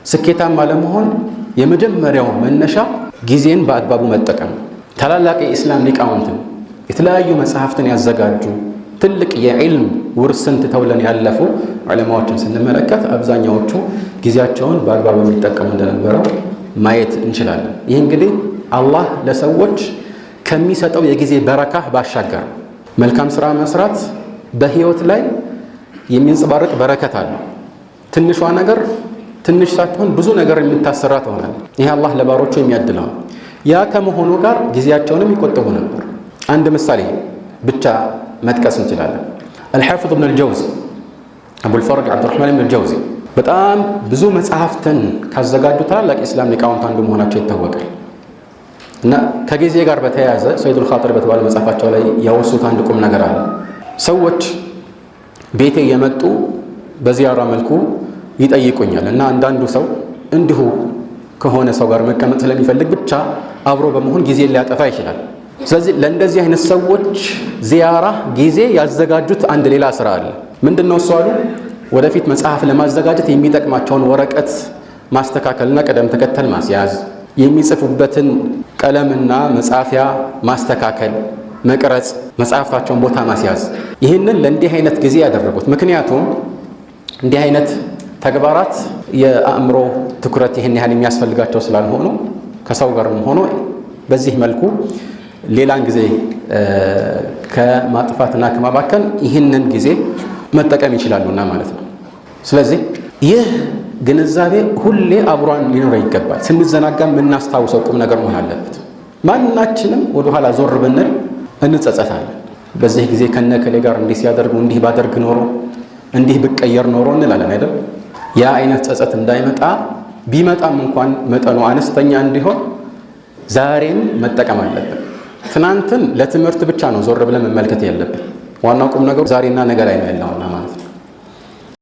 ስኬታማ ለመሆን የመጀመሪያው መነሻ ጊዜን በአግባቡ መጠቀም። ታላላቅ የኢስላም ሊቃውንትን የተለያዩ መጽሐፍትን ያዘጋጁ ትልቅ የዕልም ውርስን ትተውልን ያለፉ ዑለማዎችን ስንመለከት አብዛኛዎቹ ጊዜያቸውን በአግባቡ የሚጠቀሙ እንደነበረው ማየት እንችላለን። ይህ እንግዲህ አላህ ለሰዎች ከሚሰጠው የጊዜ በረካ ባሻገር መልካም ስራ መስራት በህይወት ላይ የሚንጸባረቅ በረከት አለው። ትንሿ ነገር ትንሽ ሳትሆን ብዙ ነገር የምታሰራ ትሆናለች። ይህ አላህ ለባሮቹ የሚያድለው። ያ ከመሆኑ ጋር ጊዜያቸውንም ይቆጥቡ ነበር። አንድ ምሳሌ ብቻ መጥቀስ እንችላለን። አልሐፊዝ ኢብኑ አልጀውዚ አቡልፈረጅ አብዱራህማን ኢብኑ አልጀውዚ በጣም ብዙ መጽሐፍትን ካዘጋጁ ታላላቅ ኢስላም ሊቃውንት አንዱ መሆናቸው ይታወቃል። እና ከጊዜ ጋር በተያያዘ ሰይዱል ኻጢር በተባለ መጽሐፋቸው ላይ ያወሱት አንድ ቁም ነገር አለ። ሰዎች ቤቴ የመጡ በዚያራ መልኩ ይጠይቁኛል እና አንዳንዱ ሰው እንዲሁ ከሆነ ሰው ጋር መቀመጥ ስለሚፈልግ ብቻ አብሮ በመሆን ጊዜ ሊያጠፋ ይችላል። ስለዚህ ለእንደዚህ አይነት ሰዎች ዚያራ ጊዜ ያዘጋጁት አንድ ሌላ ስራ አለ። ምንድነው እሱ አሉ? ወደፊት መጽሐፍ ለማዘጋጀት የሚጠቅማቸውን ወረቀት ማስተካከልና ቅደም ተከተል ማስያዝ፣ የሚጽፉበትን ቀለምና መጻፊያ ማስተካከል፣ መቅረጽ፣ መጽሐፋቸውን ቦታ ማስያዝ። ይህንን ለእንዲህ አይነት ጊዜ ያደረጉት ምክንያቱም እንዲህ አይነት ተግባራት የአእምሮ ትኩረት ይህን ያህል የሚያስፈልጋቸው ስላልሆኑ ከሰው ጋርም ሆኖ በዚህ መልኩ ሌላን ጊዜ ከማጥፋትና ከማባከን ይህንን ጊዜ መጠቀም ይችላሉና ማለት ነው። ስለዚህ ይህ ግንዛቤ ሁሌ አብሯን ሊኖረው ይገባል። ስንዘናጋ የምናስታውሰው ቁም ነገር መሆን አለበት። ማናችንም ወደኋላ ዞር ብንል እንጸጸታለን። በዚህ ጊዜ ከነከሌ ጋር እንዲህ ሲያደርጉ እንዲህ ባደርግ ኖሮ እንዲህ ብቀየር ኖሮ እንላለን አይደል? ያ አይነት ጸጸት እንዳይመጣ ቢመጣም እንኳን መጠኑ አነስተኛ እንዲሆን ዛሬን መጠቀም አለብን። ትናንትን ለትምህርት ብቻ ነው ዞር ብለን መመልከት ያለብን። ዋናው ቁም ነገሩ ዛሬና ነገ ላይ ነው ያለውና